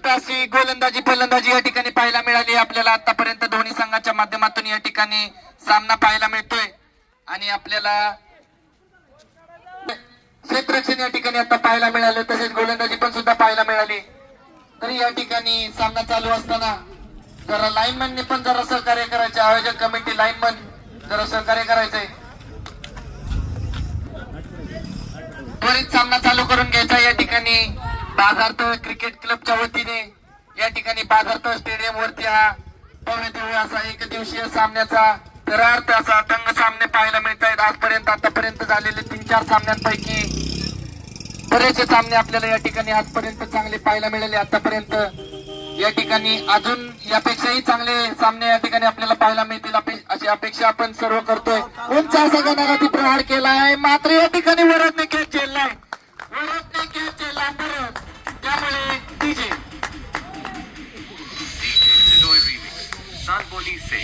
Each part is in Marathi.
उत्कृष्ट अशी गोलंदाजी फलंदाजी या ठिकाणी पाहायला मिळाली आपल्याला आतापर्यंत दोन्ही संघाच्या माध्यमातून या ठिकाणी सामना पाहायला मिळतोय आणि आपल्याला क्षेत्ररक्षण या ठिकाणी आता पाहायला मिळालं तसेच गोलंदाजी पण सुद्धा पाहायला मिळाली। तरी या ठिकाणी सामना चालू असताना जरा लाईनमनने पण जरा सहकार्य करायचे, आयोजक कमिटी लाईनमन जरा सहकार्य करायचंय, त्वरित सामना चालू करून घ्यायचा। या ठिकाणी बाजारतळ क्रिकेट क्लबच्या वतीने या ठिकाणी बाजारतळ स्टेडियम वरती हा भव्य असा एक दिवसीय सामन्याचा थरारक असा दंग सामने पाहायला मिळत आहेत। आतापर्यंत झालेले 3-4 सामन्यांपैकी बरेचसे सामने आपल्याला या ठिकाणी आजपर्यंत चांगले पाहायला मिळाले। आतापर्यंत या ठिकाणी अजून यापेक्षाही चांगले सामने या ठिकाणी आपल्याला पाहायला मिळतील अशी अपेक्षा आपण सर्व करतोय। उंच असा गणागती प्रहार केलाय, मात्र या ठिकाणी वरदने खेळ झेललाय, वरदने खेळ झेलला परत, त्यामुळे डीजे बोली से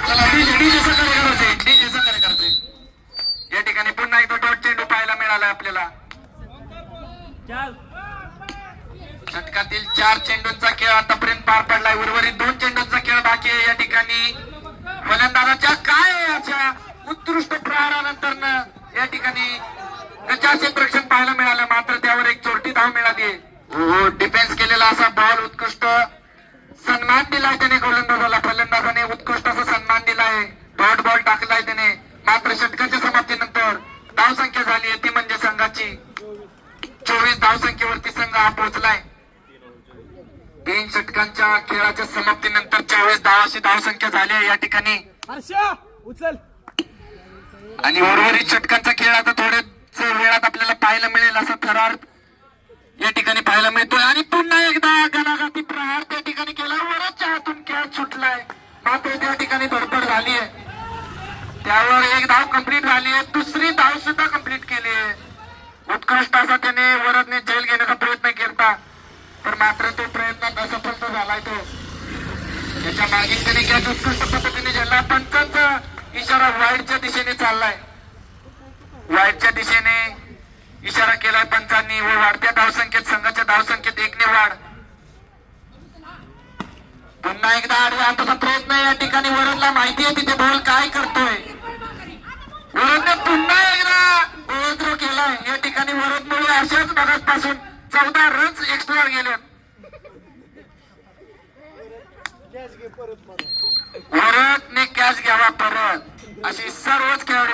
चला डीजे सहकार्य करते। या ठिकाणी पुन्हा एकदा डॉट चेंडू पाहायला मिळाला आपल्याला। षटकातील 4 चेंडूंचा खेळ आतापर्यंत पार पडलाय, उर्वरित 2 चेंडूंचा खेळ बाकी आहे। या ठिकाणी फलंदाजाच्या काय अशा उत्कृष्ट प्रहारानंतर या ठिकाणी गजा क्षेत्ररक्षण पाहायला मिळालं, मात्र त्यावर एक चोरटी धाव मिळाली। डिफेन्स केलेला असा बॉल, उत्कृष्ट सन्मान दिलाय त्याने गोलंदाजाला, फलंदाजाने उत्कृष्ट असा सन्मान दिलाय, डॉट बॉल टाकलाय त्याने। मात्र षटकाच्या समाप्तीनंतर धावसंख्या झाली आहे ती म्हणजे संघाची 24 धावसंख्येवरती संघ हा पोहोचलाय। 3 षटकांच्या खेळाच्या समाप्तीनंतर 24 धावाची धावसंख्या झाली आहे या ठिकाणी आणि उर्वरित षटकांचा खेळ आता थोड्याच वेळात आपल्याला पाहायला मिळेल असा थरार या ठिकाणी पाहायला मिळतोय। आणि पुन्हा एकदा गणागती प्रहार त्या ठिकाणी केला, वरच्या हातून खेळ सुटलाय, मात्र त्या ठिकाणी धडपड झाली आहे, त्यावर एक धाव कंप्लीट झाली आहे, दुसरी धाव सुद्धा कंप्लीट केली आहे। उत्कृष्ट असा त्याने वरदने झेल घेण्याचा प्रयत्न केला, पण मात्र तो प्रयत्न असफल झालाय। तो त्याच्या मागील त्याने कॅच उत्कृष्ट पद्धतीने झेलला, पंचांचा इशारा वाईडच्या दिशेने चाललाय, वाईडच्या दिशेने इशारा केलाय पंचांनी व वाढत्या धावसंख्येत संघाच्या धावसंख्येत 1 ने वाढ। पुन्हा एकदा आडव्या हाताचा प्रयत्न या ठिकाणी वरदला माहिती आहे तिथे बॉल काय करतोय, वरदने पुन्हा एकदा ओव्हरथ्रो केलाय। या ठिकाणी वरदमुळे अशाच भागापासून 14 रन्स एक्स्ट्रा गेले। वरदने कॅच घ्यावा परत अशी सर्वच खेळाडू